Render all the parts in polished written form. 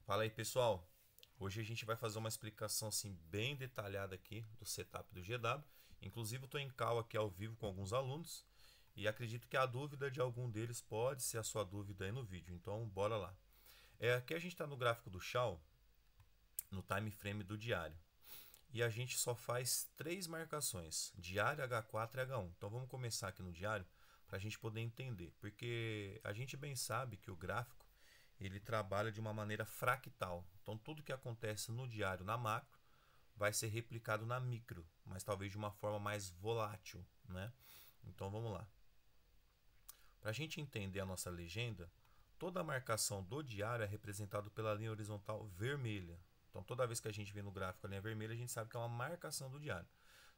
Fala aí, pessoal. Hoje a gente vai fazer uma explicação assim bem detalhada aqui do setup do GW. Inclusive, eu estou em call aqui ao vivo com alguns alunos e acredito que a dúvida de algum deles pode ser a sua dúvida aí no vídeo. Então, bora lá. Aqui a gente está no gráfico do Shaw, no time frame do diário. E a gente só faz três marcações: diário, H4 e H1. Então, vamos começar aqui no diário para a gente poder entender, porque a gente bem sabe que o gráfico ele trabalha de uma maneira fractal. Então tudo que acontece no diário na macro vai ser replicado na micro, mas talvez de uma forma mais volátil, né? Então vamos lá. Para a gente entender a nossa legenda, toda a marcação do diário é representada pela linha horizontal vermelha. Então toda vez que a gente vê no gráfico a linha vermelha, a gente sabe que é uma marcação do diário.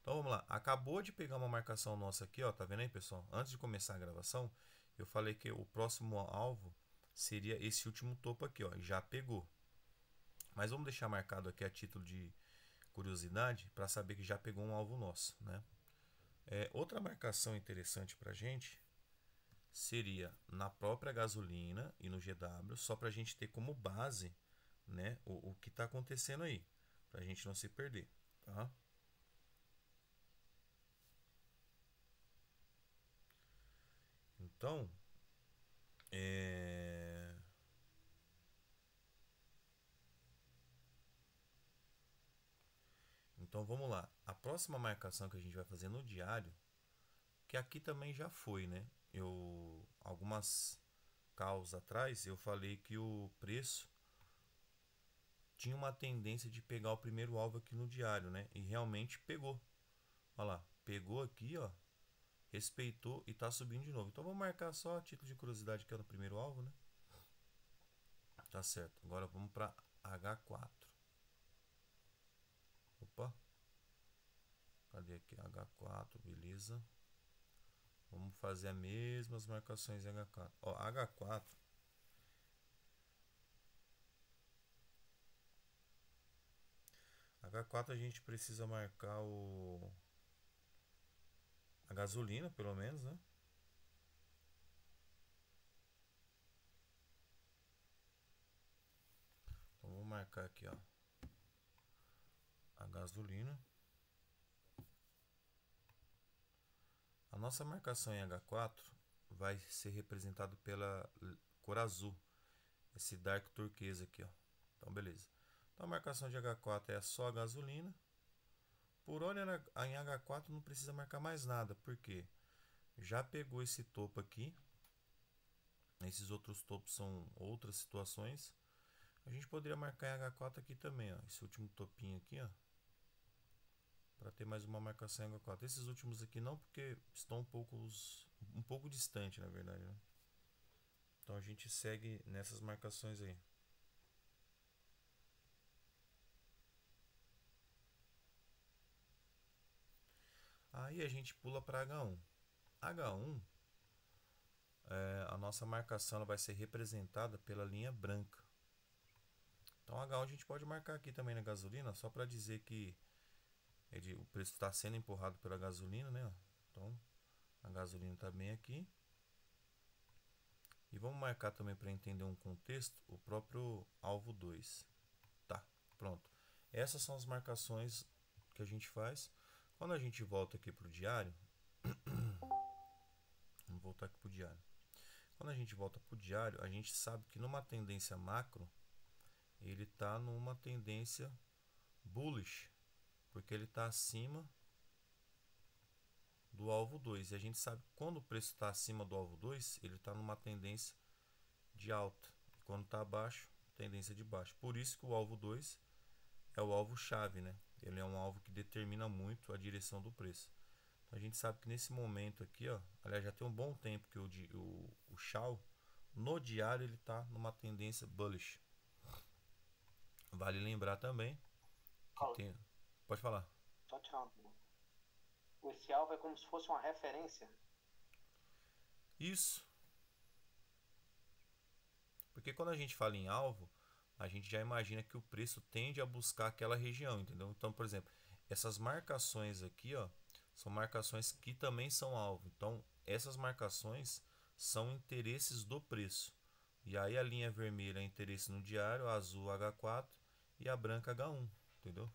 Então vamos lá, acabou de pegar uma marcação nossa aqui, ó, tá vendo aí, pessoal? Antes de começar a gravação, eu falei que o próximo alvo seria esse último topo aqui, ó, já pegou. Mas vamos deixar marcado aqui a título de curiosidade para saber que já pegou um alvo nosso, né? Outra marcação interessante para a gente seria na própria gasolina e no GW, só para a gente ter como base, né, o que está acontecendo aí, para a gente não se perder, tá? Então, é... então vamos lá. A próxima marcação que a gente vai fazer no diário, que aqui também já foi, né? Eu algumas calls atrás eu falei que o preço tinha uma tendência de pegar o primeiro alvo aqui no diário, né? E realmente pegou. Olha lá, pegou aqui, ó, respeitou e tá subindo de novo. Então vamos marcar só a título de curiosidade que é no primeiro alvo, né? Tá certo. Agora vamos para H4. Opa. Cadê aqui? H4, beleza. Vamos fazer as mesmas marcações em H4. Ó, H4. H4 a gente precisa marcar a gasolina, pelo menos, né? Então vou marcar aqui, ó, a gasolina. A nossa marcação em H4 vai ser representado pela cor azul, esse dark turquesa aqui, ó. Então beleza. Então a marcação de H4 é só a gasolina. Por hora em H4 não precisa marcar mais nada, porque já pegou esse topo aqui. Esses outros topos são outras situações. A gente poderia marcar em H4 aqui também, ó, esse último topinho aqui, ó, para ter mais uma marcação em H4. Esses últimos aqui não, porque estão um pouco distante, na verdade, né? Então a gente segue nessas marcações aí. Aí a gente pula para H1. H1, a nossa marcação ela vai ser representada pela linha branca. Então H1 a gente pode marcar aqui também na gasolina, só para dizer que o preço está sendo empurrado pela gasolina, né? Então a gasolina está bem aqui. E vamos marcar também para entender um contexto o próprio alvo 2. Tá, pronto. Essas são as marcações que a gente faz. Quando a gente volta aqui para o diário, vamos voltar aqui para o diário. Quando a gente volta para o diário, a gente sabe que numa tendência macro, ele está numa tendência bullish, porque ele está acima do alvo 2. E a gente sabe que quando o preço está acima do alvo 2, ele está numa tendência de alta. E quando está abaixo, tendência de baixo. Por isso que o alvo 2 é o alvo chave, né? Ele é um alvo que determina muito a direção do preço. Então a gente sabe que nesse momento aqui, ó, aliás, já tem um bom tempo que o Shaw no diário ele está numa tendência bullish. Vale lembrar também que Fala, tem. Pode falar. só tirar uma dúvida. Esse alvo é como se fosse uma referência. Isso, porque quando a gente fala em alvo, a gente já imagina que o preço tende a buscar aquela região, entendeu? Então, por exemplo, essas marcações aqui, ó, são marcações que também são alvo. Então, essas marcações são interesses do preço. E aí a linha vermelha é interesse no diário, a azul H4 e a branca H1, entendeu?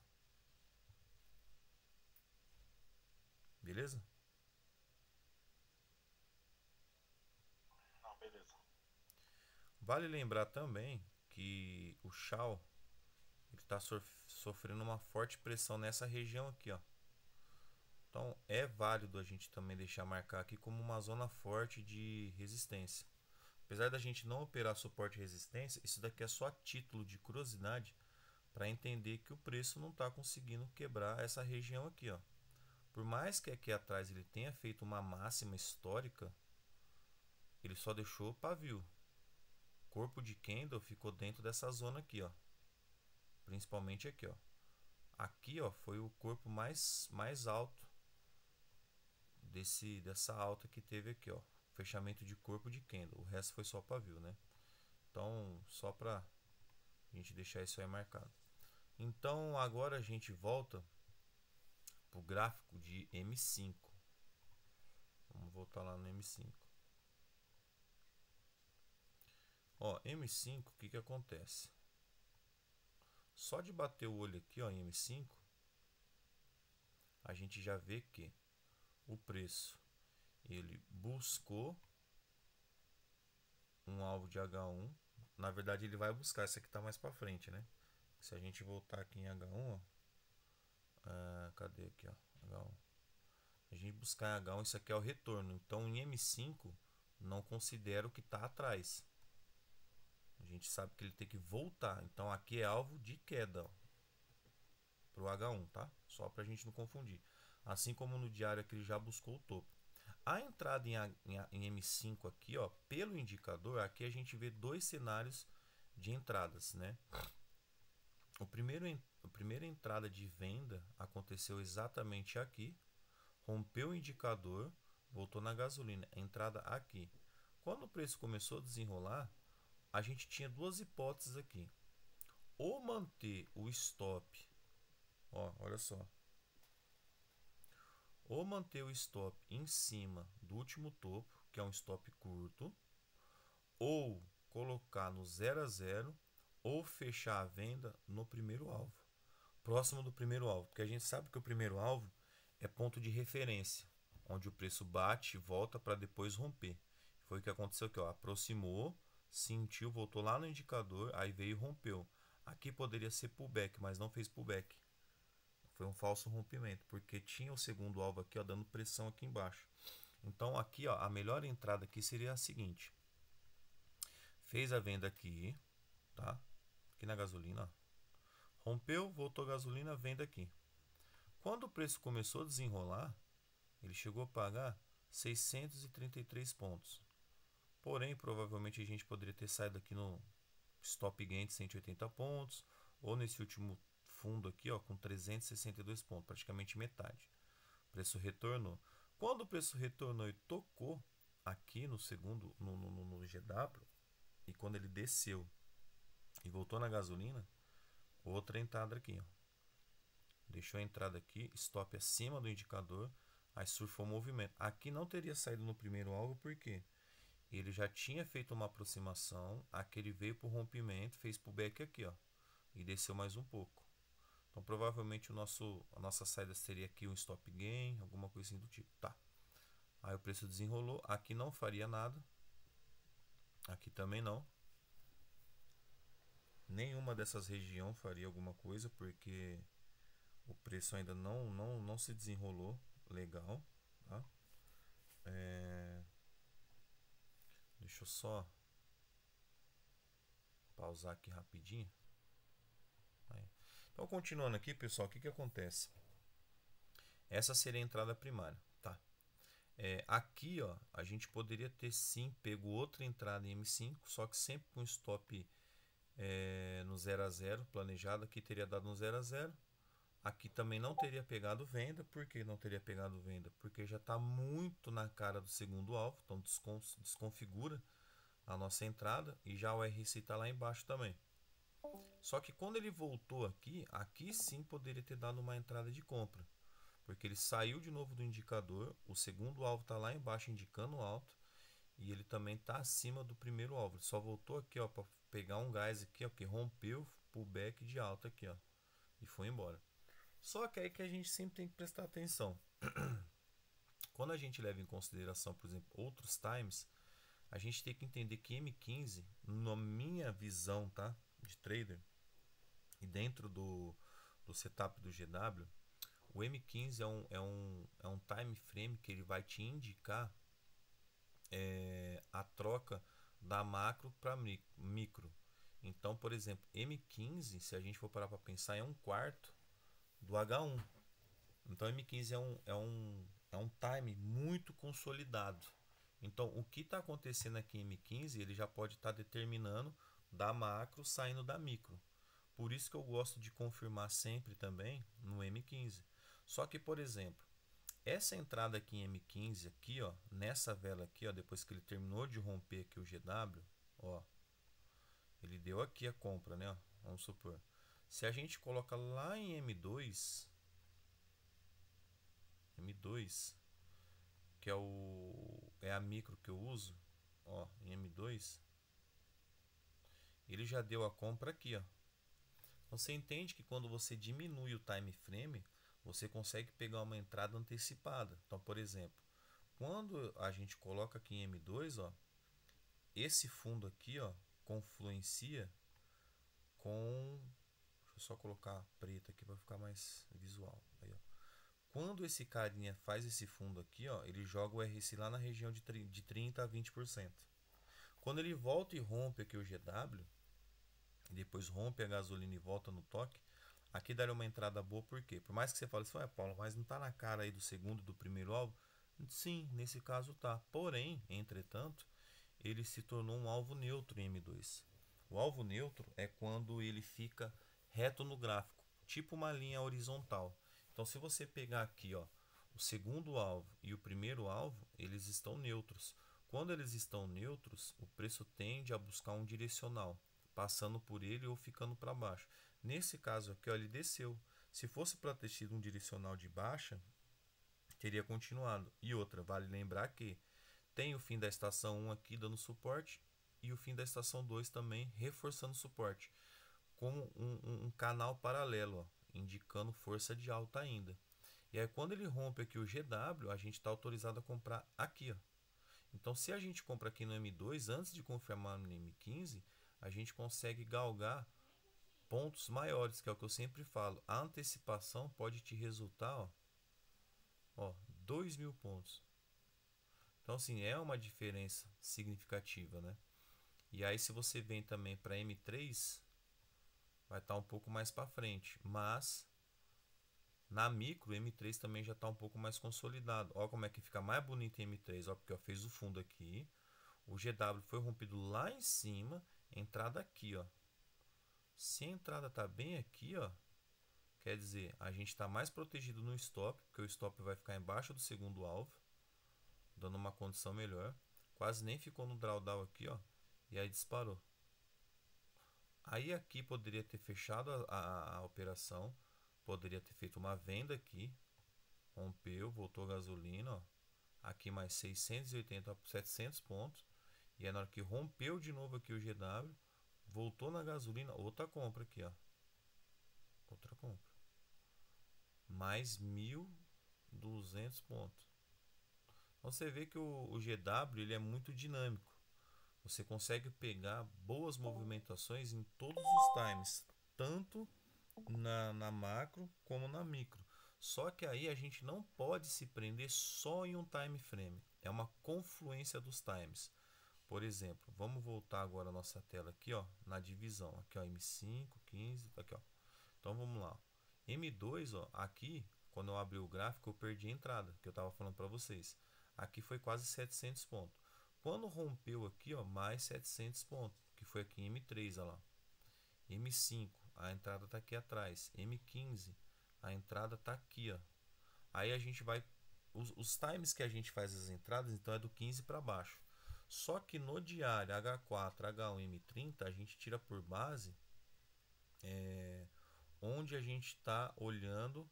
Beleza? Não, beleza. Vale lembrar também que o Chal está sofrendo uma forte pressão nessa região aqui, ó. Então é válido a gente também deixar marcar aqui como uma zona forte de resistência. Apesar da gente não operar suporte e resistência, isso daqui é só a título de curiosidade para entender que o preço não está conseguindo quebrar essa região aqui, ó. Por mais que aqui atrás ele tenha feito uma máxima histórica, ele só deixou pavio. O corpo de candle ficou dentro dessa zona aqui, ó. Principalmente aqui, ó. Aqui, ó, foi o corpo mais alto dessa alta que teve aqui, ó. Fechamento de corpo de candle. O resto foi só pavio, né? Então, só para a gente deixar isso aí marcado. Então, agora a gente volta para o gráfico de M5. Vamos voltar lá no M5. Ó, M5, o que que acontece? Só de bater o olho aqui, ó, em M5, a gente já vê que o preço ele buscou um alvo de H1. Na verdade, ele vai buscar. Esse aqui está mais para frente, né? Se a gente voltar aqui em H1, ó, cadê aqui, ó, H1? A gente buscar em H1, isso aqui é o retorno. Então, em M5, não considero que está atrás. A gente sabe que ele tem que voltar. Então, aqui é alvo de queda para o H1, tá? Só para a gente não confundir. Assim como no diário aqui ele já buscou o topo. A entrada em M5 aqui, ó, pelo indicador, aqui a gente vê dois cenários de entradas, né? A primeira entrada de venda aconteceu exatamente aqui, rompeu o indicador, voltou na gasolina, entrada aqui. Quando o preço começou a desenrolar, a gente tinha duas hipóteses aqui. Ou manter o stop, ó, olha só. Ou manter o stop em cima do último topo, que é um stop curto, ou colocar no 0 a 0, ou fechar a venda no primeiro alvo, próximo do primeiro alvo, porque a gente sabe que o primeiro alvo é ponto de referência, onde o preço bate e volta para depois romper. Foi o que aconteceu aqui, ó, aproximou, sentiu, voltou lá no indicador, aí veio e rompeu. Aqui poderia ser pullback, mas não fez pullback. Foi um falso rompimento, porque tinha o segundo alvo aqui, ó, dando pressão aqui embaixo. Então aqui, ó, a melhor entrada aqui seria a seguinte. Fez a venda aqui, tá? Aqui na gasolina, ó. Rompeu, voltou a gasolina, venda aqui. Quando o preço começou a desenrolar, ele chegou a pagar 633 pontos. Porém, provavelmente a gente poderia ter saído aqui no stop gain de 180 pontos, ou nesse último fundo aqui, ó, com 362 pontos, praticamente metade. O preço retornou. Quando o preço retornou e tocou aqui no segundo, no GW, e quando ele desceu e voltou na gasolina, outra entrada aqui, ó. Deixou a entrada aqui, stop acima do indicador, aí surfou o movimento. Aqui não teria saído no primeiro alvo, porque ele já tinha feito uma aproximação, aqui ele veio para o rompimento, fez pullback aqui, ó, e desceu mais um pouco. Então provavelmente a nossa saída seria aqui um stop gain, alguma coisa assim do tipo. Tá. Aí o preço desenrolou, aqui não faria nada, aqui também não. Nenhuma dessas regiões faria alguma coisa, porque o preço ainda não se desenrolou legal, tá? Deixa eu só pausar aqui rapidinho. Aí. Então, continuando aqui, pessoal, o que acontece? Essa seria a entrada primária, tá? Aqui, ó, a gente poderia ter sim pego outra entrada em M5, só que sempre com stop no 0 a 0 planejado. Aqui teria dado no 0 a 0. Aqui também não teria pegado venda. Por que não teria pegado venda? Porque já está muito na cara do segundo alvo, então desconfigura a nossa entrada, e já o RSI está lá embaixo também. Só que quando ele voltou aqui, aqui sim poderia ter dado uma entrada de compra, porque ele saiu de novo do indicador, o segundo alvo está lá embaixo indicando alto, e ele também está acima do primeiro alvo. Ele só voltou aqui, ó, para pegar um gás aqui, ó, que rompeu pullback de alta aqui, ó, e foi embora. Só que aí que a gente sempre tem que prestar atenção. Quando a gente leva em consideração, por exemplo, outros times, a gente tem que entender que M15, na minha visão, tá, de trader, e dentro do setup do GW, o M15 é um time frame que ele vai te indicar a troca da macro para micro. Então, por exemplo, M15, se a gente for parar para pensar, é um quarto do H1. Então, M15 é um time muito consolidado. Então, o que está acontecendo aqui em M15, ele já pode estar determinando da macro saindo da micro. Por isso que eu gosto de confirmar sempre também no M15. Só que, por exemplo, essa entrada aqui em M15, aqui, ó, nessa vela aqui, ó, depois que ele terminou de romper aqui o GW, ó, ele deu aqui a compra, né? Ó, vamos supor. Se a gente coloca lá em M2, que é a micro que eu uso, ó, em M2, ele já deu a compra aqui, ó. Então você entende que quando você diminui o time frame, você consegue pegar uma entrada antecipada. Então, por exemplo, quando a gente coloca aqui em M2, ó, esse fundo aqui, ó, confluencia com, deixa eu só colocar preto aqui para ficar mais visual. Aí, ó. Quando esse carinha faz esse fundo aqui, ó, ele joga o RSI lá na região de 30 a 20%. Quando ele volta e rompe aqui o GW, e depois rompe a gasolina e volta no toque, aqui daria uma entrada boa, por quê? Por mais que você fale assim, ué, Paulo, mas não tá na cara aí do segundo, do primeiro alvo? Sim, nesse caso tá. Porém, entretanto, ele se tornou um alvo neutro em M2. O alvo neutro é quando ele fica reto no gráfico, tipo uma linha horizontal. Então, se você pegar aqui, ó, o segundo alvo e o primeiro alvo, eles estão neutros. Quando eles estão neutros, o preço tende a buscar um direcional, passando por ele ou ficando para baixo. Nesse caso aqui, ó, ele desceu. Se fosse para ter tido um direcional de baixa, teria continuado. E outra, vale lembrar que tem o fim da estação 1 aqui dando suporte e o fim da estação 2 também reforçando suporte, como um canal paralelo, ó, indicando força de alta ainda. E aí quando ele rompe aqui o GW, a gente está autorizado a comprar aqui, ó. Então se a gente compra aqui no M2, antes de confirmar no M15, a gente consegue galgar pontos maiores, que é o que eu sempre falo. A antecipação pode te resultar, ó 2.000 pontos. Então, assim, é uma diferença significativa, né? E aí, se você vem também para M3, vai estar um pouco mais para frente. Mas, na micro, M3 também já está um pouco mais consolidado. Olha como é que fica mais bonito em M3. Ó, porque ó, fez o fundo aqui. O GW foi rompido lá em cima. Entrada aqui, ó. Se a entrada tá bem aqui, ó, quer dizer, a gente está mais protegido no stop, porque o stop vai ficar embaixo do segundo alvo, dando uma condição melhor. Quase nem ficou no drawdown aqui, ó, e aí disparou. Aí aqui poderia ter fechado a operação, poderia ter feito uma venda aqui, rompeu, voltou a gasolina, ó, aqui mais 680 a 700 pontos, e aí na hora que rompeu de novo aqui o GW, voltou na gasolina, outra compra aqui, ó, outra compra, mais 1.200 pontos. Então você vê que o GW ele é muito dinâmico. Você consegue pegar boas movimentações em todos os times, tanto na macro como na micro. Só que aí a gente não pode se prender só em um time frame. É uma confluência dos times. Por exemplo, vamos voltar agora a nossa tela aqui, ó, na divisão. Aqui, ó, M5, 15, aqui, ó. Então vamos lá. M2, ó, aqui, quando eu abri o gráfico, eu perdi a entrada, que eu estava falando para vocês. Aqui foi quase 700 pontos. Quando rompeu aqui, ó, mais 700 pontos, que foi aqui em M3, ó lá. M5, a entrada está aqui atrás. M15, a entrada está aqui, ó. Aí a gente vai os times que a gente faz as entradas, então é do 15 para baixo. Só que no diário H4, H1, M30, a gente tira por base onde a gente está olhando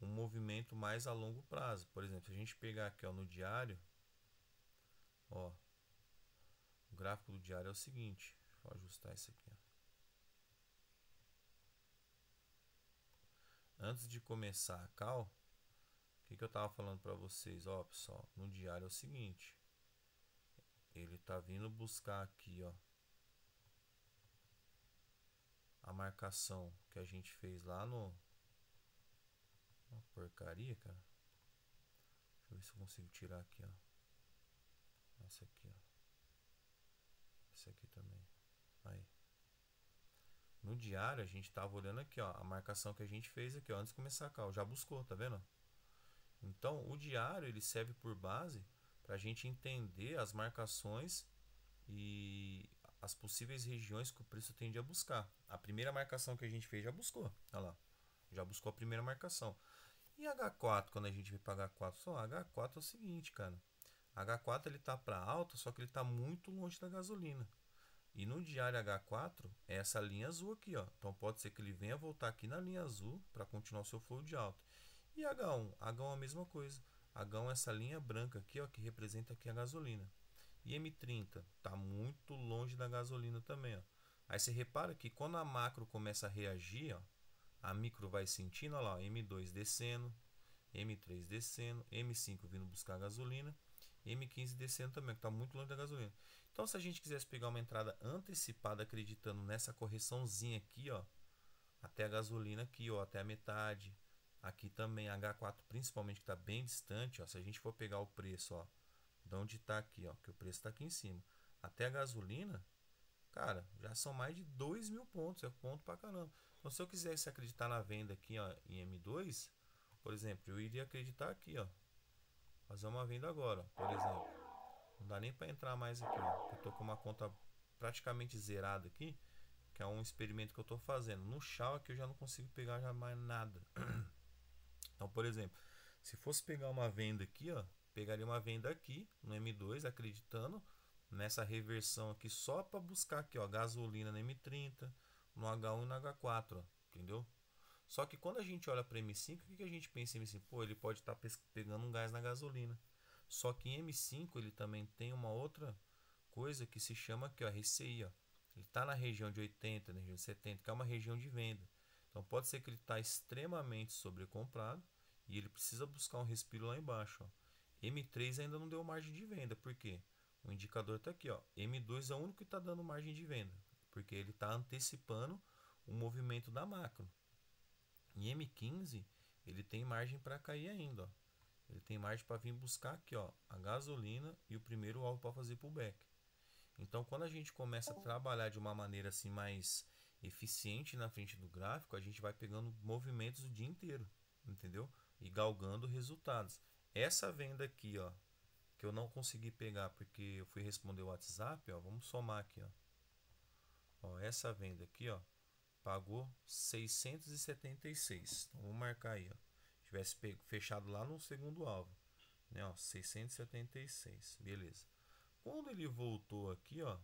um movimento mais a longo prazo. Por exemplo, se a gente pegar aqui, ó, no diário, ó, O gráfico do diário é o seguinte. Deixa eu ajustar isso aqui. Ó. Antes de começar a call, o que eu estava falando para vocês? Ó, pessoal, no diário é o seguinte. Ele tá vindo buscar aqui, ó, a marcação que a gente fez lá no... Uma porcaria, cara. Deixa eu ver se eu consigo tirar aqui, ó. Essa aqui, ó. Essa aqui também. Aí. No diário, a gente tava olhando aqui, ó, a marcação que a gente fez aqui, ó, antes de começar a call. Já buscou, tá vendo? Então, o diário, ele serve por base para a gente entender as marcações e as possíveis regiões que o preço tende a buscar. A primeira marcação que a gente fez já buscou. Olha lá. Já buscou a primeira marcação. E H4, quando a gente vai para H4, só H4 é o seguinte, cara. H4 ele tá para alta, só que ele tá muito longe da gasolina. E no diário H4 é essa linha azul aqui, ó. Então pode ser que ele venha voltar aqui na linha azul para continuar o seu flow de alta. E H1, H1 é a mesma coisa. H1 é essa linha branca aqui, ó, que representa aqui a gasolina. E M30 tá muito longe da gasolina também, ó. Aí você repara que quando a macro começa a reagir, ó, a micro vai sentindo, ó lá, M2 descendo, M3 descendo, M5 vindo buscar gasolina, M15 descendo também, que está muito longe da gasolina. Então, se a gente quisesse pegar uma entrada antecipada, acreditando nessa correçãozinha aqui, ó, até a gasolina aqui, ó, até a metade, aqui também H4 principalmente, que está bem distante, ó, se a gente for pegar o preço, ó, de onde está aqui, ó, que o preço está aqui em cima, até a gasolina, cara, já são mais de 2.000 pontos, é ponto pra caramba. Então, se eu quisesse acreditar na venda aqui, ó, em M2, por exemplo, eu iria acreditar aqui, ó, fazer uma venda agora, ó, por exemplo. Não dá nem para entrar mais aqui, ó. Eu tô com uma conta praticamente zerada aqui, que é um experimento que eu tô fazendo. No Shaw aqui eu já não consigo pegar já mais nada. Então, por exemplo, se fosse pegar uma venda aqui, ó, pegaria uma venda aqui no M2, acreditando nessa reversão aqui só para buscar aqui, ó, gasolina no M30, no H1 e no H4, ó, entendeu? Só que quando a gente olha para M5, o que a gente pensa em M5? Pô, ele pode estar pegando um gás na gasolina. Só que em M5 ele também tem uma outra coisa que se chama aqui, ó, RCI, ó. Ele está na região de 80, na região de 70, que é uma região de venda. Então pode ser que ele está extremamente sobrecomprado e ele precisa buscar um respiro lá embaixo, ó. M3 ainda não deu margem de venda, por quê? O indicador está aqui, ó. M2 é o único que está dando margem de venda, porque ele está antecipando o movimento da macro. Em M15 ele tem margem para cair ainda, ó. Ele tem margem para vir buscar aqui, ó, a gasolina e o primeiro alvo para fazer pullback. Então, quando a gente começa a trabalhar de uma maneira assim mais eficiente na frente do gráfico, a gente vai pegando movimentos o dia inteiro, entendeu? E galgando resultados. Essa venda aqui, ó, que eu não consegui pegar porque eu fui responder o WhatsApp, ó, vamos somar aqui, ó. Ó, essa venda aqui, ó, pagou 676. Então, vamos marcar aí, ó. Tivesse fechado lá no segundo alvo, né, ó, 676, beleza. Quando ele voltou aqui, ó,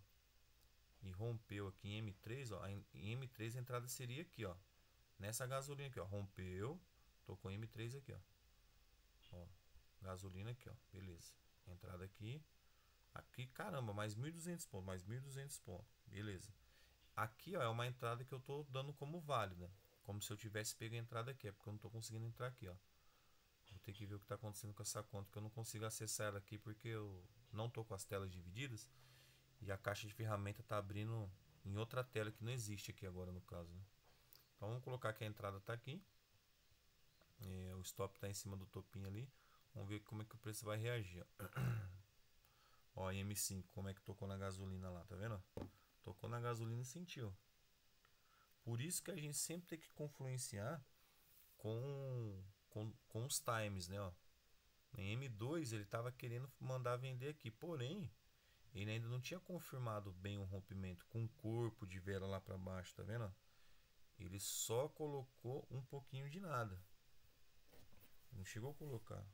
e rompeu aqui em M3, ó, em M3 a entrada seria aqui, ó, nessa gasolina aqui, ó, rompeu, tô com M3 aqui, ó, gasolina aqui, ó, beleza. Entrada aqui, aqui, caramba, mais 1.200 pontos, mais 1.200 pontos, beleza. Aqui, ó, é uma entrada que eu tô dando como válida, como se eu tivesse pego a entrada aqui, é porque eu não tô conseguindo entrar aqui, ó. Vou ter que ver o que está acontecendo com essa conta, que eu não consigo acessar ela aqui porque eu não estou com as telas divididas e a caixa de ferramenta está abrindo em outra tela que não existe aqui agora no caso, né? Então vamos colocar que a entrada está aqui, o stop está em cima do topinho ali, vamos ver como é que o preço vai reagir, ó. Ó, M5, como é que tocou na gasolina lá, tá vendo? Tocou na gasolina e sentiu. Por isso que a gente sempre tem que confluenciar com os times, né? Ó. Em M2 ele estava querendo mandar vender aqui, porém ele ainda não tinha confirmado bem o rompimento com o corpo de vela lá para baixo, tá vendo? Ele só colocou um pouquinho de nada, não chegou a colocar.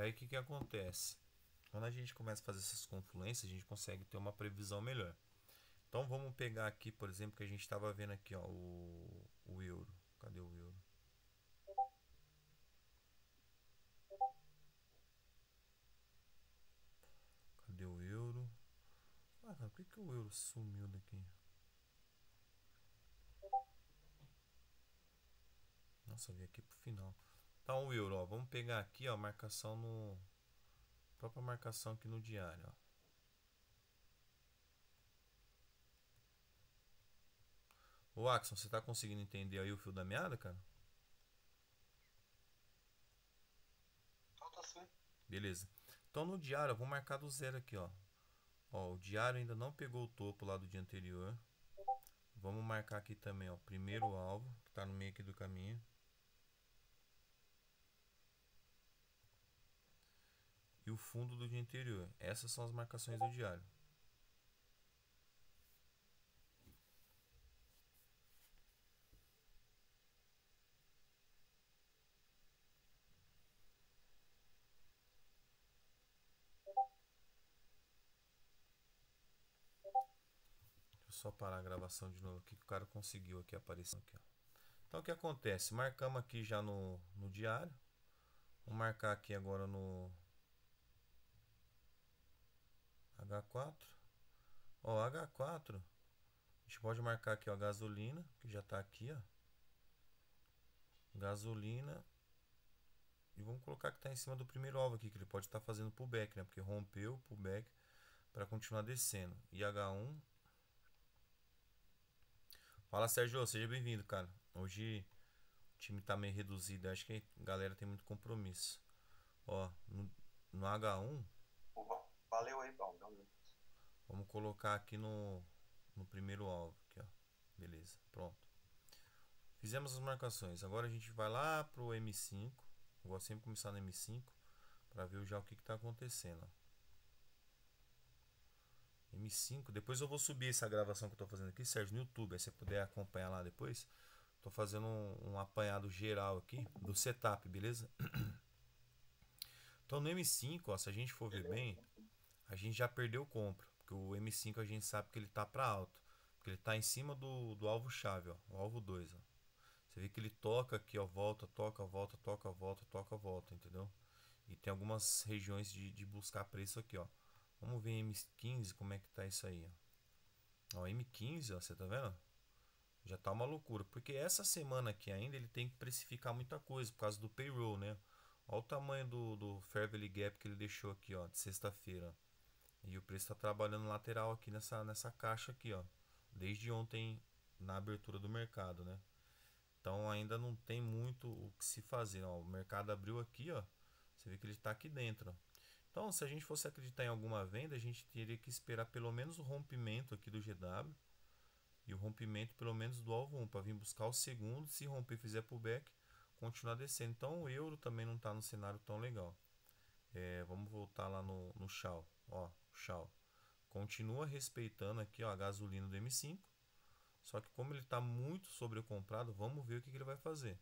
aí o que que acontece? Quando a gente começa a fazer essas confluências, a gente consegue ter uma previsão melhor. Então vamos pegar aqui, por exemplo, que a gente estava vendo aqui, ó, o euro. Cadê o euro? Cadê o euro? Ah, cara, por que o euro sumiu daqui? Nossa, eu vi aqui pro final. Então o euro, ó, vamos pegar aqui, ó, marcação no... própria marcação aqui no diário, ó. Ô, Axon, você tá conseguindo entender aí o fio da meada, cara? Tô sim. Beleza. Então no diário, eu vou marcar do zero aqui, ó. Ó, o diário ainda não pegou o topo lá do dia anterior. Vamos marcar aqui também, ó, primeiro alvo, que tá no meio aqui do caminho. E o fundo do dia anterior. Essas são as marcações do diário. Deixa eu só parar a gravação de novo aqui que o cara conseguiu aqui aparecer aqui, ó. Então o que acontece? Marcamos aqui já no diário. Vou marcar aqui agora no H4. Ó, H4. A gente pode marcar aqui, ó, gasolina, que já tá aqui, ó. Gasolina. E vamos colocar que tá em cima do primeiro alvo aqui, que ele pode estar fazendo pullback, né? Porque rompeu pullback para continuar descendo. E H1. Fala, Sérgio, seja bem-vindo, cara. Hoje o time tá meio reduzido, acho que a galera tem muito compromisso. Ó, no H1, Opa, valeu aí, Paulo. vamos colocar aqui no primeiro alvo, aqui, ó. Beleza, pronto. Fizemos as marcações. Agora a gente vai lá pro M5. Eu gosto sempre de começar no M5 para ver já o que está acontecendo. M5, depois eu vou subir essa gravação que eu estou fazendo aqui, Sérgio, no YouTube, aí você puder acompanhar lá depois. Estou fazendo um apanhado geral aqui do setup, beleza? Então no M5, ó, se a gente for ver bem, a gente já perdeu compra, porque o M5 a gente sabe que ele tá para alto, porque ele tá em cima do alvo chave, ó, o alvo 2, ó. Você vê que ele toca aqui, ó, volta, toca, volta, toca, volta, toca, volta, entendeu? E tem algumas regiões de buscar preço aqui, ó. Vamos ver M15 como é que tá isso aí, ó. Ó, M15, ó, você tá vendo? Já tá uma loucura, porque essa semana aqui ainda ele tem que precificar muita coisa por causa do payroll, né? Olha o tamanho do Fair Value Gap que ele deixou aqui, ó, de sexta-feira. E o preço está trabalhando lateral aqui nessa caixa aqui, ó. Desde ontem na abertura do mercado, né? Então ainda não tem muito o que se fazer, ó. O mercado abriu aqui, ó. Você vê que ele está aqui dentro, ó. Então, se a gente fosse acreditar em alguma venda, a gente teria que esperar pelo menos o rompimento aqui do GW e o rompimento pelo menos do alvo 1 para vir buscar o segundo. Se romper, fizer pullback, continuar descendo. Então, o euro também não está no cenário tão legal. Vamos voltar lá no Shell, ó, Shell. Continua respeitando aqui, ó, a gasolina do M5. Só que como ele está muito sobrecomprado, vamos ver o que ele vai fazer.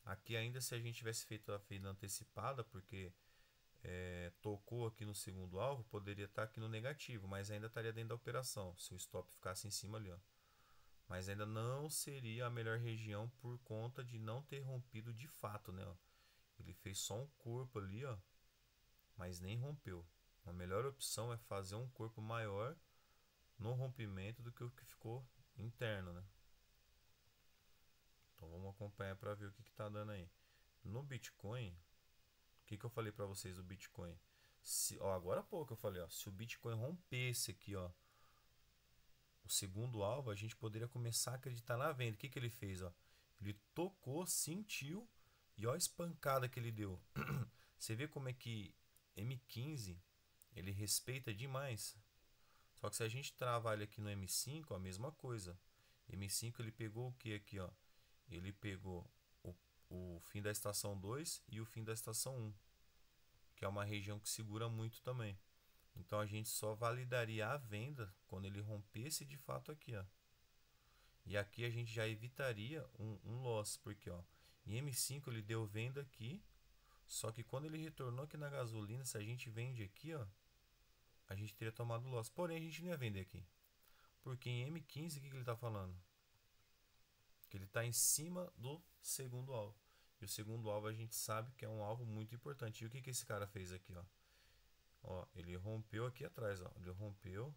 Aqui ainda se a gente tivesse feito a venda antecipada, porque tocou aqui no segundo alvo, poderia estar aqui no negativo, mas ainda estaria dentro da operação, se o stop ficasse em cima ali, ó. Mas ainda não seria a melhor região por conta de não ter rompido de fato, né, ó. Ele fez só um corpo ali, ó, mas nem rompeu. A melhor opção é fazer um corpo maior no rompimento do que o que ficou interno, né? Então vamos acompanhar para ver o que está dando aí. No Bitcoin, o que eu falei para vocês do Bitcoin? Agora há pouco eu falei, ó, se o Bitcoin rompesse aqui, ó, o segundo alvo, a gente poderia começar a acreditar na venda. O que ele fez, ó? Ele tocou, sentiu e ó a espancada que ele deu. Você vê como é que M15 ele respeita demais. Só que se a gente travar ele aqui no M5, a mesma coisa. M5 ele pegou o que aqui, ó? Ele pegou o fim da estação 2 e o fim da estação 1, que é uma região que segura muito também. Então a gente só validaria a venda quando ele rompesse de fato aqui, ó. E aqui a gente já evitaria um loss, porque ó, em M5 ele deu venda aqui, Só que quando ele retornou aqui na gasolina, se a gente vende aqui, ó, a gente teria tomado loss. Porém, a gente não ia vender aqui. Porque em M15, o que ele está falando? Que ele está em cima do segundo alvo. E o segundo alvo a gente sabe que é um alvo muito importante. E o que esse cara fez aqui, ó? Ó, ele rompeu aqui atrás, ó. Ele rompeu.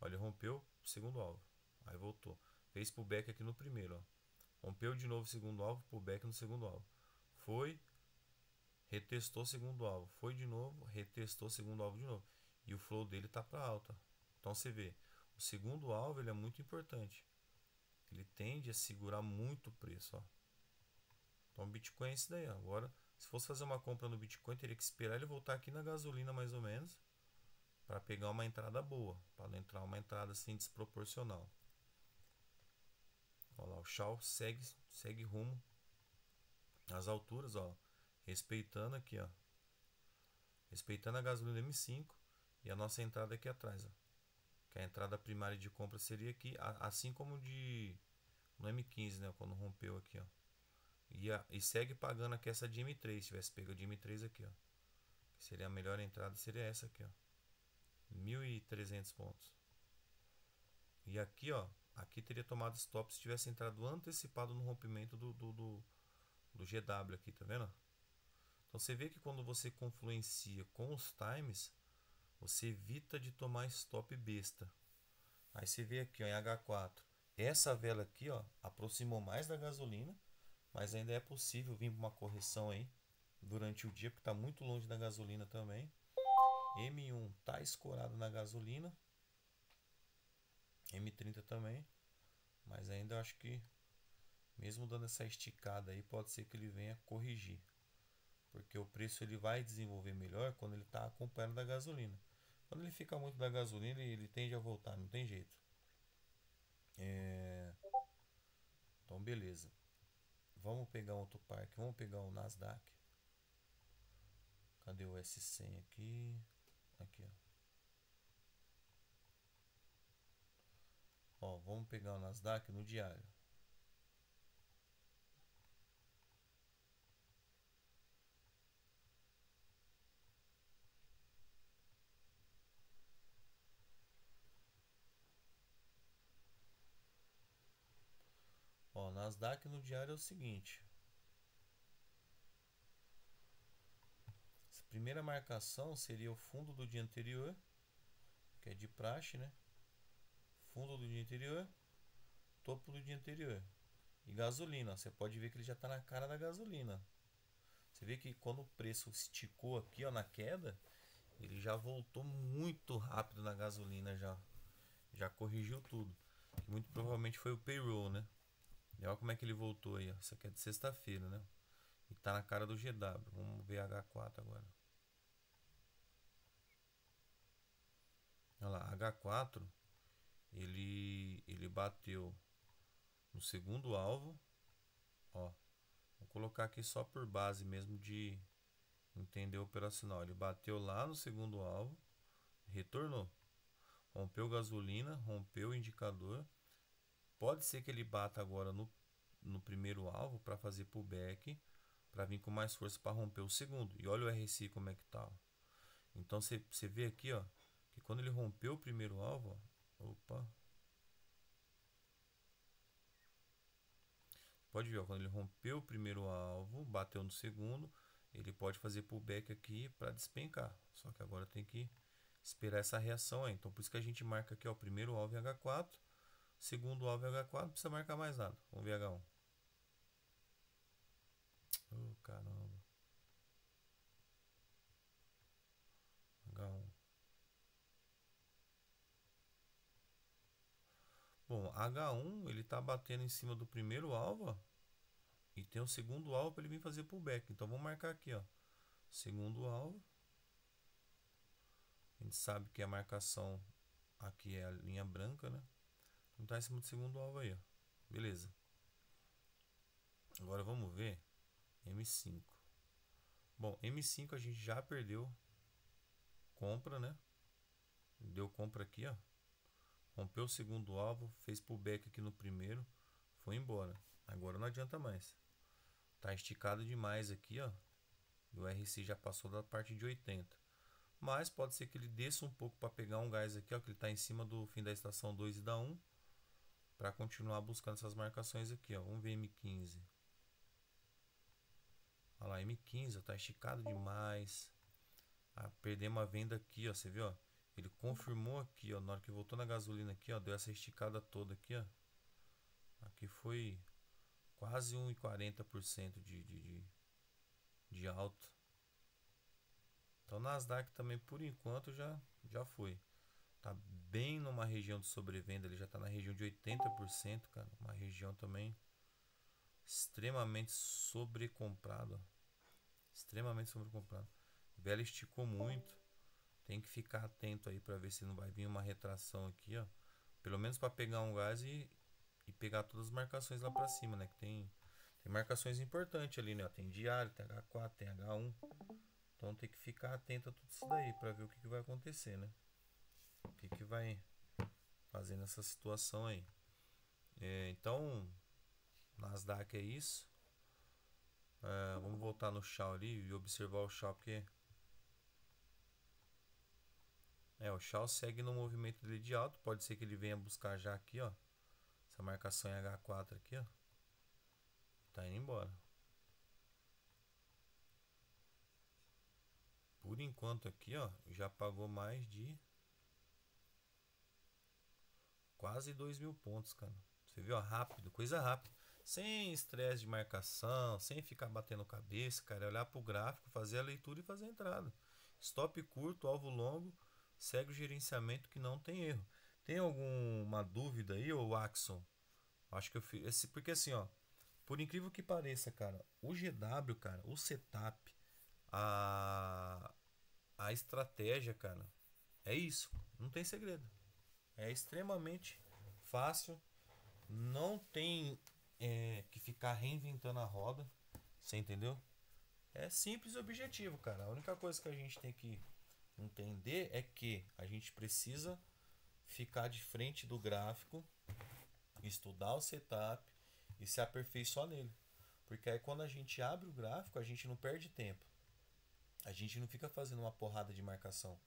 Ó, ele rompeu o segundo alvo. Aí voltou. Fez pullback aqui no primeiro, ó. Rompeu de novo o segundo alvo, pullback no segundo alvo. Foi, retestou o segundo alvo. Foi de novo, retestou o segundo alvo de novo. E o flow dele tá para alta. Então você vê, o segundo alvo ele é muito importante. Ele tende a segurar muito o preço, ó. Então o Bitcoin é isso daí, ó. Agora, se fosse fazer uma compra no Bitcoin, teria que esperar ele voltar aqui na gasolina mais ou menos, para pegar uma entrada boa, para não entrar uma entrada assim desproporcional. Olha lá, o Shao segue rumo às alturas, ó, respeitando aqui, ó, respeitando a gasolina M5 e a nossa entrada aqui atrás, ó, que a entrada primária de compra seria aqui, assim como de no M15, né, quando rompeu aqui, ó, e segue pagando aqui essa de M3, se tivesse pego a de M3 aqui, ó, que seria a melhor entrada, seria essa aqui, ó, 1.300 pontos. E aqui, ó, aqui teria tomado stop se tivesse entrado antecipado no rompimento do GW aqui, tá vendo? Então você vê que quando você confluencia com os times, você evita de tomar stop besta. Aí você vê aqui, ó, em H4, essa vela aqui, ó, aproximou mais da gasolina, mas ainda é possível vir uma correção aí durante o dia, porque está muito longe da gasolina também. M1 tá escorado na gasolina, M30 também, mas ainda acho que mesmo dando essa esticada aí, pode ser que ele venha corrigir, porque o preço ele vai desenvolver melhor quando ele está acompanhando da gasolina. Quando ele fica muito da gasolina, ele tende a voltar, não tem jeito. Então beleza, vamos pegar outro parque, vamos pegar o Nasdaq. Cadê o S100 aqui? Aqui, ó, vamos pegar o Nasdaq no diário. Ó, Nasdaq no diário é o seguinte. Essa primeira marcação seria o fundo do dia anterior, que é de praxe, né? Fundo do dia anterior, topo do dia anterior. E gasolina, ó, você pode ver que ele já está na cara da gasolina. Você vê que quando o preço esticou aqui, ó, na queda, ele já voltou muito rápido na gasolina, já corrigiu tudo. Que muito provavelmente foi o payroll, né? E olha como é que ele voltou aí, ó. Isso aqui é de sexta-feira, né? E tá na cara do GW. Vamos ver H4 agora. Olha lá, H4 ele bateu no segundo alvo, ó. Vou colocar aqui só por base mesmo de entender o operacional. Ele bateu lá no segundo alvo, retornou, rompeu gasolina, rompeu o indicador. Pode ser que ele bata agora no primeiro alvo para fazer pullback, para vir com mais força para romper o segundo. E olha o RSI como é que tá, ó. Então você vê aqui, ó, que quando ele rompeu o primeiro alvo, ó, opa, pode ver, ó, quando ele rompeu o primeiro alvo, bateu no segundo, ele pode fazer pullback aqui para despencar. Só que agora tem que esperar essa reação aí. Então por isso que a gente marca aqui, ó, o primeiro alvo em H4, segundo alvo em H4, não precisa marcar mais nada. Vamos ver H1. Oh, caramba. H1. Bom, H1 ele tá batendo em cima do primeiro alvo, ó, e tem o segundo alvo para ele vir fazer pullback. Então vamos marcar aqui, ó, segundo alvo. A gente sabe que a marcação aqui é a linha branca, né? Então tá em cima do segundo alvo aí, ó. Beleza. Agora vamos ver M5. Bom, M5 a gente já perdeu compra, né? Deu compra aqui, ó. Rompeu o segundo alvo, fez pullback aqui no primeiro, foi embora. Agora não adianta mais. Tá esticado demais aqui, ó. E o RSI já passou da parte de 80. Mas pode ser que ele desça um pouco para pegar um gás aqui, ó, que ele tá em cima do fim da estação 2 e da 1, para continuar buscando essas marcações aqui, ó. Vamos ver M15. Olha lá, M15, ó, tá esticado demais. Ah, perdemos a venda aqui, ó, você viu, ó? Ele confirmou aqui, ó, na hora que voltou na gasolina aqui, ó, deu essa esticada toda aqui, ó. Aqui foi quase 1,40% de alta. Então Nasdaq também por enquanto já foi. Tá bem numa região de sobrevenda, ele já tá na região de 80%, cara. Uma região também extremamente sobrecomprado, ó. Extremamente sobrecomprado. Vela esticou muito. Tem que ficar atento aí para ver se não vai vir uma retração aqui, ó. Pelo menos para pegar um gás e pegar todas as marcações lá para cima, né? Que tem marcações importantes ali, né? Ó, tem diário, tem H4, tem H1. Então tem que ficar atento a tudo isso daí para ver o que vai acontecer, né? O que vai fazer nessa situação aí. Então, Nasdaq é isso. Vamos voltar no Shaw ali e observar o Shaw, porque o Shaw segue no movimento dele de alto. Pode ser que ele venha buscar já aqui, ó. Essa marcação em H4 aqui, ó. Tá indo embora. Por enquanto aqui, ó, já pagou mais de quase 2.000 pontos, cara. Você viu, ó, rápido, coisa rápida. Sem estresse de marcação, sem ficar batendo cabeça, cara. É olhar pro gráfico, fazer a leitura e fazer a entrada. Stop curto, alvo longo, segue o gerenciamento que não tem erro. Tem alguma dúvida aí, ô Axon? Acho que eu fiz. Porque assim, ó, por incrível que pareça, cara, o GW, cara, o setup, a, a estratégia, cara, é isso. Não tem segredo. É extremamente fácil. Não tem que ficar reinventando a roda. Você entendeu? É simples e objetivo, cara. A única coisa que a gente tem que entender é que a gente precisa ficar de frente do gráfico, estudar o setup e se aperfeiçoar nele. Porque aí quando a gente abre o gráfico, a gente não perde tempo. A gente não fica fazendo uma porrada de marcação.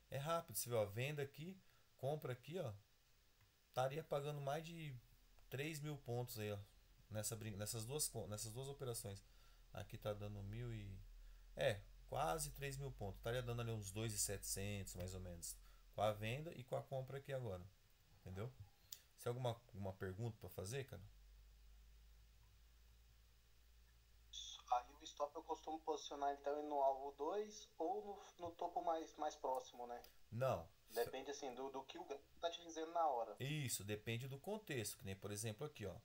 É rápido, você vê, ó, venda aqui, compra aqui, ó. Estaria pagando mais de 3.000 pontos aí, ó. Nessas duas operações. Aqui tá dando quase 3.000 pontos. Estaria dando ali uns 2.700 mais ou menos. Com a venda e com a compra aqui agora. Entendeu? Se alguma pergunta para fazer, cara? Aí o stop eu costumo posicionar então no alvo 2 ou no topo mais próximo, né? Não. Depende assim do que o gráfico tá te dizendo na hora. Isso, depende do contexto. Que nem, por exemplo, aqui, ó.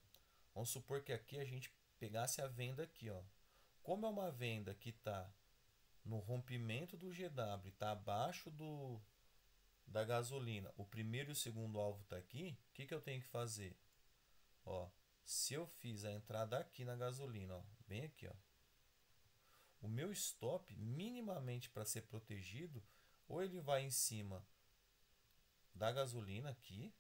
Vamos supor que aqui a gente pegasse a venda aqui, ó. Como é uma venda que está no rompimento do GW, está abaixo da gasolina, o primeiro e o segundo alvo está aqui, o que eu tenho que fazer? Ó, se eu fiz a entrada aqui na gasolina, ó, bem aqui, ó, o meu stop, minimamente para ser protegido, ou ele vai em cima da gasolina aqui,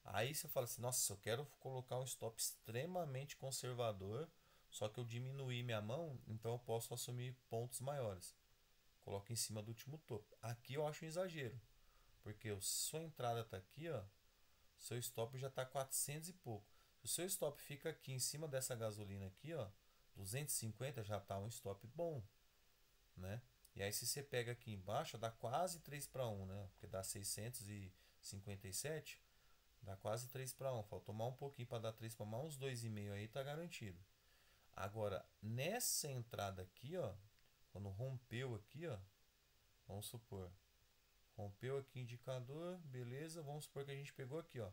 aí você fala assim, nossa, eu quero colocar um stop extremamente conservador, só que eu diminuí minha mão, então eu posso assumir pontos maiores. Coloca em cima do último topo. Aqui eu acho um exagero, porque a sua entrada está aqui, ó, seu stop já está 400 e pouco. Se o seu stop fica aqui em cima dessa gasolina aqui, ó, 250 já está um stop bom, né? E aí se você pega aqui embaixo, dá quase 3 para 1, né? Porque dá 657, dá quase 3 para 1. Faltou mais um pouquinho para dar 3 para mais uns 2,5 aí, tá garantido. Agora, nessa entrada aqui, ó, quando rompeu aqui, ó, vamos supor, rompeu aqui o indicador, beleza, vamos supor que a gente pegou aqui, ó,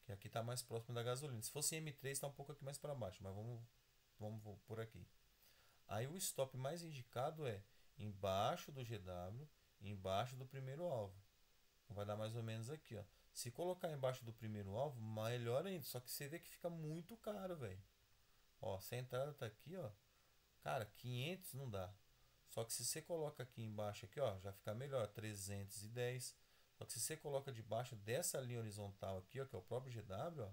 que aqui tá mais próximo da gasolina. Se fosse M3, tá um pouco aqui mais para baixo, mas vamos por aqui. Aí o stop mais indicado é embaixo do GW, embaixo do primeiro alvo. Vai dar mais ou menos aqui, ó. Se colocar embaixo do primeiro alvo, melhor ainda. Só que você vê que fica muito caro, velho. Ó, se a entrada tá aqui, ó. Cara, 500 não dá. Só que se você coloca aqui embaixo, aqui, ó, já fica melhor, 310. Só que se você coloca debaixo dessa linha horizontal aqui, ó, que é o próprio GW, ó,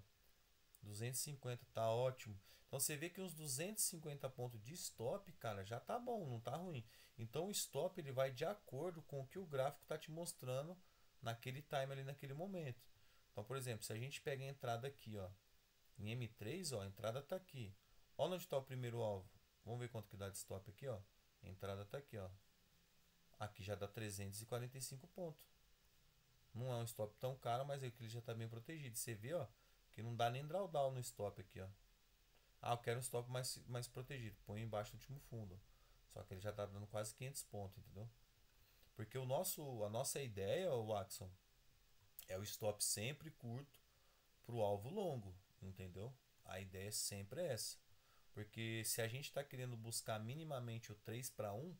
250 tá ótimo. Então você vê que uns 250 pontos de stop, cara, já tá bom, não tá ruim. Então o stop ele vai de acordo com o que o gráfico tá te mostrando naquele time ali naquele momento. Então, por exemplo, se a gente pega a entrada aqui, ó, em M3, ó, a entrada tá aqui. Olha onde está o primeiro alvo. Vamos ver quanto que dá de stop aqui, ó. A entrada tá aqui, ó. Aqui já dá 345 pontos. Não é um stop tão caro, mas aqui ele já está bem protegido. Você vê, ó, que não dá nem drawdown no stop aqui, ó. Ah, eu quero um stop mais protegido. Põe embaixo do último fundo. Só que ele já está dando quase 500 pontos, entendeu? Porque a nossa ideia, o Watson, é o stop sempre curto para o alvo longo, entendeu? A ideia sempre é essa. Porque se a gente está querendo buscar minimamente o 3 para 1,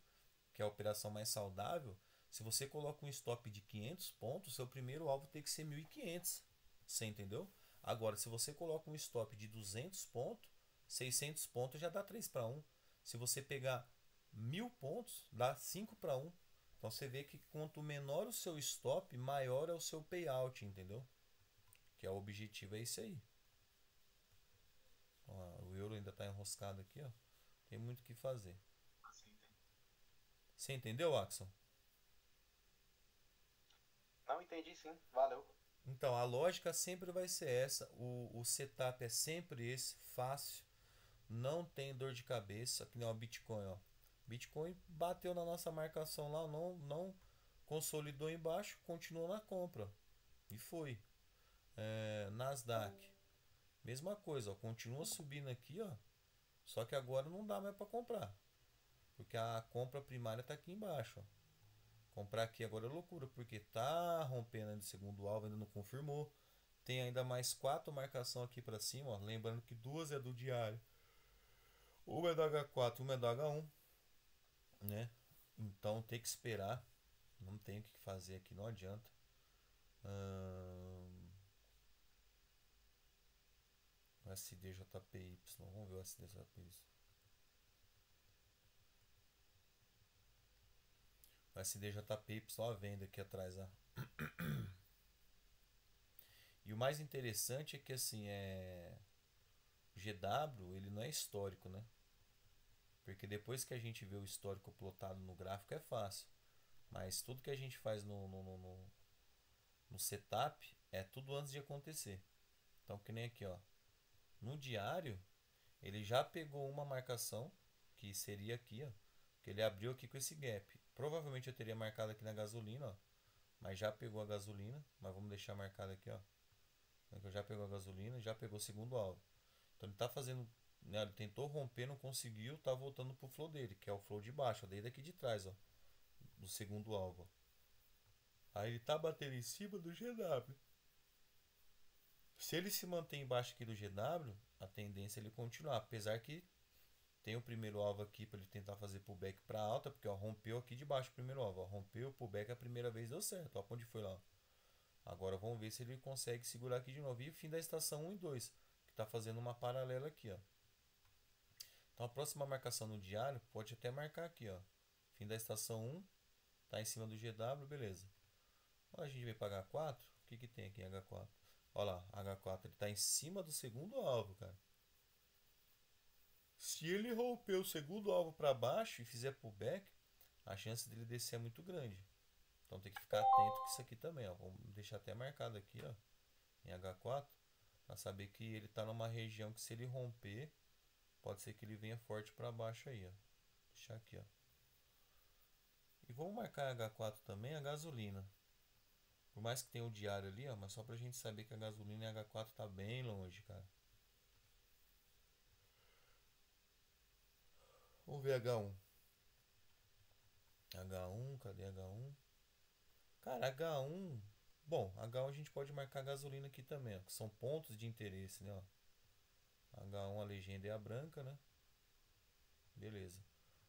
que é a operação mais saudável, se você coloca um stop de 500 pontos, seu primeiro alvo tem que ser 1.500. Você entendeu? Agora, se você coloca um stop de 200 pontos, 600 pontos já dá 3 para 1. Se você pegar 1.000 pontos, dá 5 para 1. Então você vê que quanto menor o seu stop, maior é o seu payout, entendeu? Que é o objetivo, é esse aí. Ó, o euro ainda está enroscado aqui, ó. Tem muito o que fazer. Você entendeu, Axon? Não entendi sim, valeu. Então, a lógica sempre vai ser essa. O setup é sempre esse, fácil. Não tem dor de cabeça, que nem o Bitcoin, ó. Bitcoin bateu na nossa marcação lá, não consolidou embaixo, continuou na compra. E foi. Nasdaq, mesma coisa, ó, continua subindo aqui, ó. Só que agora não dá mais para comprar. Porque a compra primária está aqui embaixo, ó. Comprar aqui agora é loucura, porque tá rompendo ainda o segundo alvo, ainda não confirmou. Tem ainda mais 4 marcação aqui para cima, ó. Lembrando que duas é do diário. Uma é do H4, uma é do H1, né? Então tem que esperar. Não tem o que fazer aqui, não adianta. O SDJPY, vamos ver o SDJPY. O SDJPY, ó, a venda aqui atrás, ó. E o mais interessante é que assim, o GW, ele não é histórico, né? Porque depois que a gente vê o histórico plotado no gráfico é fácil. Mas tudo que a gente faz no setup é tudo antes de acontecer. Então, que nem aqui, ó. No diário, ele já pegou uma marcação, que seria aqui, ó. Que ele abriu aqui com esse gap. Provavelmente eu teria marcado aqui na gasolina, ó. Mas já pegou a gasolina. Mas vamos deixar marcado aqui, ó. Já pegou a gasolina, já pegou o segundo alvo. Então ele tá fazendo, né, ele tentou romper, não conseguiu, tá voltando pro flow dele, que é o flow de baixo, ó, desde aqui de trás, ó, do segundo alvo. Aí ele tá batendo em cima do GW. Se ele se mantém embaixo aqui do GW, a tendência é ele continuar, apesar que tem o primeiro alvo aqui para ele tentar fazer pullback para alta, porque ó, rompeu aqui de baixo o primeiro alvo, ó, rompeu o pullback a primeira vez, deu certo, ó, onde foi lá. Agora vamos ver se ele consegue segurar aqui de novo. E o fim da estação 1 e 2, que está fazendo uma paralela aqui, ó. Então a próxima marcação no diário pode até marcar aqui, ó. Fim da estação 1, tá em cima do GW, beleza. Agora a gente vai para H4, o que que tem aqui em H4? Olha lá, H4 ele tá em cima do segundo alvo, cara. Se ele romper o segundo alvo para baixo e fizer pullback, a chance dele descer é muito grande. Então tem que ficar atento com isso aqui também, ó. Vamos deixar até marcado aqui, ó, em H4, para saber que ele está numa região que se ele romper, pode ser que ele venha forte para baixo aí, ó. Deixar aqui, ó. E vamos marcar H4 também a gasolina. Por mais que tenha o diário ali, ó, mas só pra gente saber que a gasolina em H4 tá bem longe, cara. Vamos ver H1. H1, cadê H1? Cara, H1. Bom, H1 a gente pode marcar gasolina aqui também, ó, que são pontos de interesse, né, ó. H1 a legenda é a branca, né? Beleza.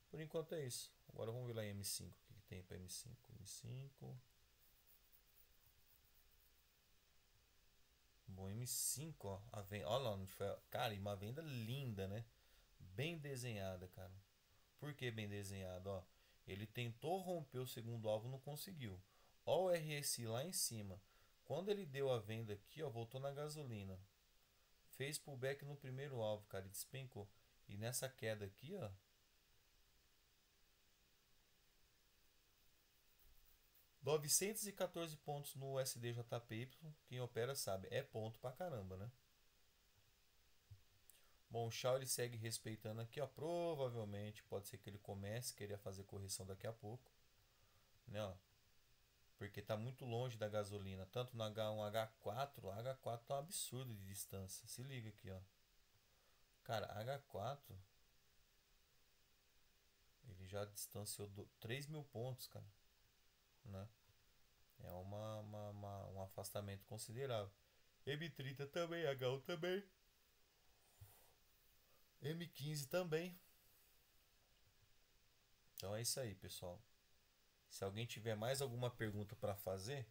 Por enquanto é isso. Agora vamos ver lá em M5. O que, que tem para M5? M5. Bom, M5, ó. A venda, olha lá onde foi. Cara, e uma venda linda, né? Bem desenhada, cara. Por que bem desenhada? Ó, ele tentou romper o segundo alvo, não conseguiu. Ó o RSI lá em cima. Quando ele deu a venda aqui, ó, voltou na gasolina. Fez pullback no primeiro alvo, cara, e despencou. E nessa queda aqui, ó, 914 pontos no SDJPY, quem opera sabe, é ponto pra caramba, né? Bom, o Shaw ele segue respeitando aqui, ó, provavelmente pode ser que ele comece a querer fazer correção daqui a pouco, né, ó, porque tá muito longe da gasolina, tanto no H1, H4, o H4 tá um absurdo de distância, se liga aqui, ó, cara, H4, ele já distanciou 3.000 pontos, cara, né, é um afastamento considerável. M30 também, H1 também, M15 também. Então é isso aí, pessoal. Se alguém tiver mais alguma pergunta para fazer,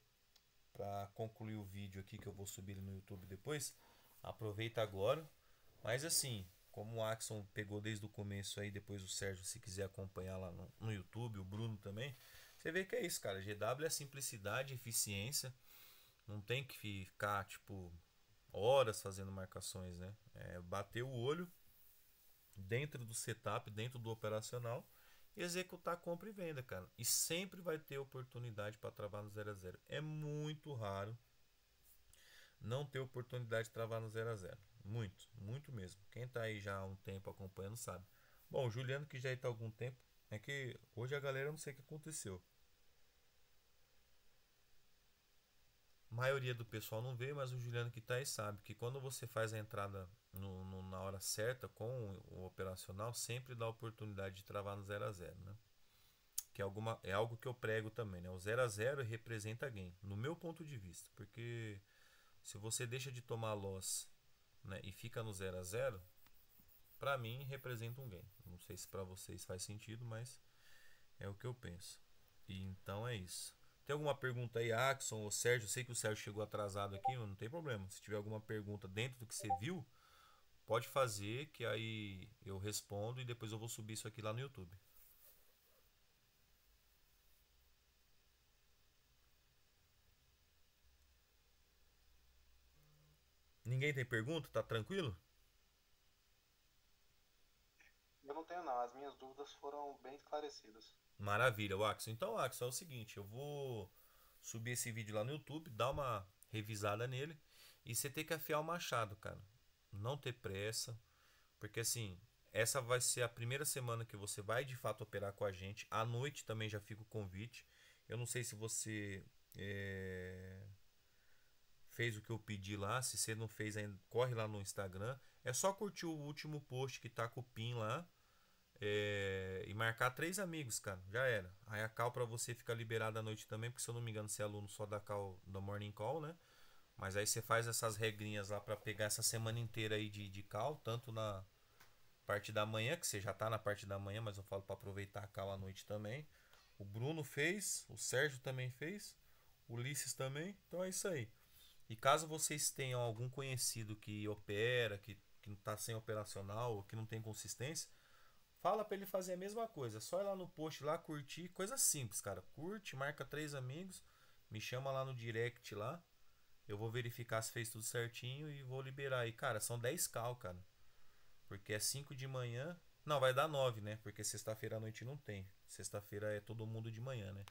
para concluir o vídeo aqui que eu vou subir no YouTube depois, aproveita agora. Mas assim, como o Axon pegou desde o começo aí, depois o Sérgio, se quiser acompanhar lá no YouTube, o Bruno também, você vê que é isso, cara. GW é simplicidade, eficiência. Não tem que ficar tipo horas fazendo marcações, né? É bater o olho dentro do setup, dentro do operacional, e executar compra e venda, cara. E sempre vai ter oportunidade para travar no 0 a 0. É muito raro não ter oportunidade de travar no 0 a 0. Muito, muito mesmo. Quem tá aí já há um tempo acompanhando sabe. Bom, o Juliano que já está há algum tempo, é que hoje a galera não sei o que aconteceu. A maioria do pessoal não vê, mas o Juliano que tá aí sabe que quando você faz a entrada na hora certa com o operacional, sempre dá oportunidade de travar no 0 a 0, né? Que é algo que eu prego também, né? O 0 a 0 representa gain, no meu ponto de vista, porque se você deixa de tomar loss, né, e fica no 0 a 0, para mim representa um gain. Não sei se para vocês faz sentido, mas é o que eu penso. E então é isso. Tem alguma pergunta aí, Axon ou Sérgio? Eu sei que o Sérgio chegou atrasado aqui, mas não tem problema. Se tiver alguma pergunta dentro do que você viu, pode fazer, que aí eu respondo e depois eu vou subir isso aqui lá no YouTube. Ninguém tem pergunta? Tá tranquilo? Eu não tenho não, as minhas dúvidas foram bem esclarecidas. Maravilha, Axon. Então, Axon, é o seguinte, eu vou subir esse vídeo lá no YouTube, dar uma revisada nele e você tem que afiar o machado, cara. Não ter pressa, porque assim, essa vai ser a primeira semana que você vai de fato operar com a gente. À noite também já fica o convite. Eu não sei se você fez o que eu pedi lá. Se você não fez ainda, corre lá no Instagram. É só curtir o último post que tá com o PIN lá. E marcar 3 amigos, cara. Já era. Aí a call pra você fica liberada à noite também, porque se eu não me engano, você é aluno só da call da Morning Call, né? Mas aí você faz essas regrinhas lá pra pegar essa semana inteira aí de call, tanto na parte da manhã, que você já tá na parte da manhã, mas eu falo pra aproveitar a call à noite também. O Bruno fez, o Sérgio também fez, o Ulisses também. Então é isso aí. E caso vocês tenham algum conhecido que opera, que não tá sem operacional ou que não tem consistência, fala pra ele fazer a mesma coisa. Só ir lá no post lá, curtir. Coisa simples, cara. Curte, marca 3 amigos. Me chama lá no direct lá. Eu vou verificar se fez tudo certinho e vou liberar aí. Cara, são 10k, cara. Porque é 5 de manhã. Não, vai dar 9, né? Porque sexta-feira à noite não tem. Sexta-feira é todo mundo de manhã, né?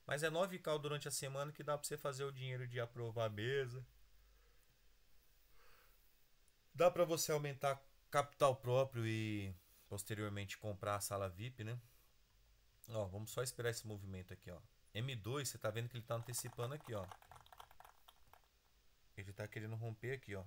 Mas é 9k durante a semana que dá pra você fazer o dinheiro de aprovar a mesa. Dá pra você aumentar capital próprio e posteriormente comprar a sala VIP, né? Ó, vamos só esperar esse movimento aqui, ó. M2, você tá vendo que ele tá antecipando aqui, ó. Ele tá querendo romper aqui, ó.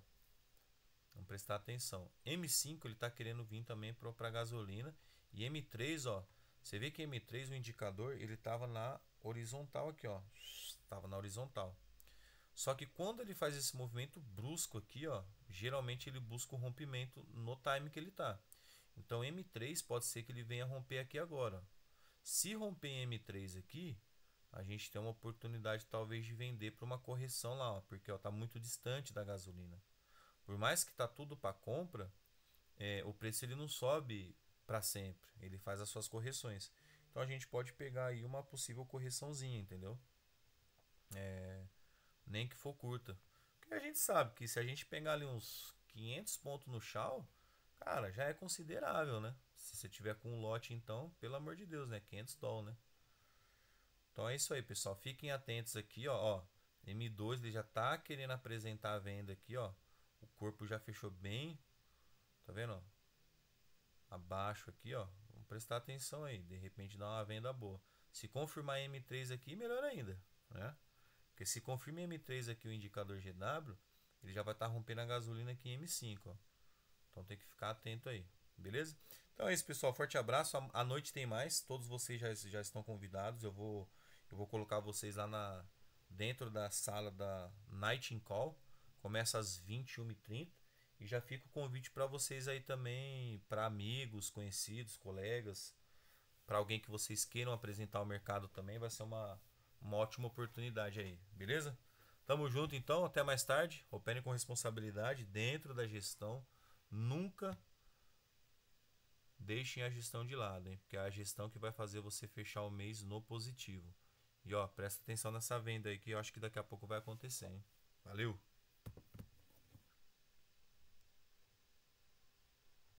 Vamos prestar atenção. M5 ele tá querendo vir também pra gasolina. E M3, ó. Você vê que M3, o indicador, ele tava na horizontal aqui, ó. Tava na horizontal. Só que quando ele faz esse movimento brusco aqui, ó, geralmente ele busca o rompimento no time que ele tá. Então M3 pode ser que ele venha romper aqui agora. Se romper em M3 aqui, a gente tem uma oportunidade talvez de vender para uma correção lá, ó, porque está muito distante da gasolina. Por mais que tá tudo para compra, o preço ele não sobe para sempre, ele faz as suas correções. Então a gente pode pegar aí uma possível correçãozinha, entendeu? Nem que for curta. Porque a gente sabe que se a gente pegar ali uns 500 pontos no Shao, cara, já é considerável, né? Se você tiver com um lote, então, pelo amor de Deus, né? 500 doll, né? Então é isso aí, pessoal. Fiquem atentos aqui, ó. M2 ele já tá querendo apresentar a venda aqui, ó. O corpo já fechou bem, tá vendo, ó? Abaixo aqui, ó. Vamos prestar atenção aí, de repente dá uma venda boa. Se confirmar M3 aqui, melhor ainda, né? Porque se confirma M3 aqui o indicador GW, ele já vai estar rompendo a gasolina aqui em M5, ó. Então tem que ficar atento aí, beleza? Então é isso, pessoal. Forte abraço. À noite tem mais. Todos vocês já estão convidados. Eu vou colocar vocês lá dentro da sala da Night Call. Começa às 21h30. E já fica o convite para vocês aí também, para amigos, conhecidos, colegas, para alguém que vocês queiram apresentar ao mercado também. Vai ser uma ótima oportunidade aí, beleza? Tamo junto então. Até mais tarde. Opere com responsabilidade dentro da gestão. Nunca deixem a gestão de lado, hein? Porque é a gestão que vai fazer você fechar o mês no positivo. E ó, presta atenção nessa venda aí que eu acho que daqui a pouco vai acontecer, hein? Valeu!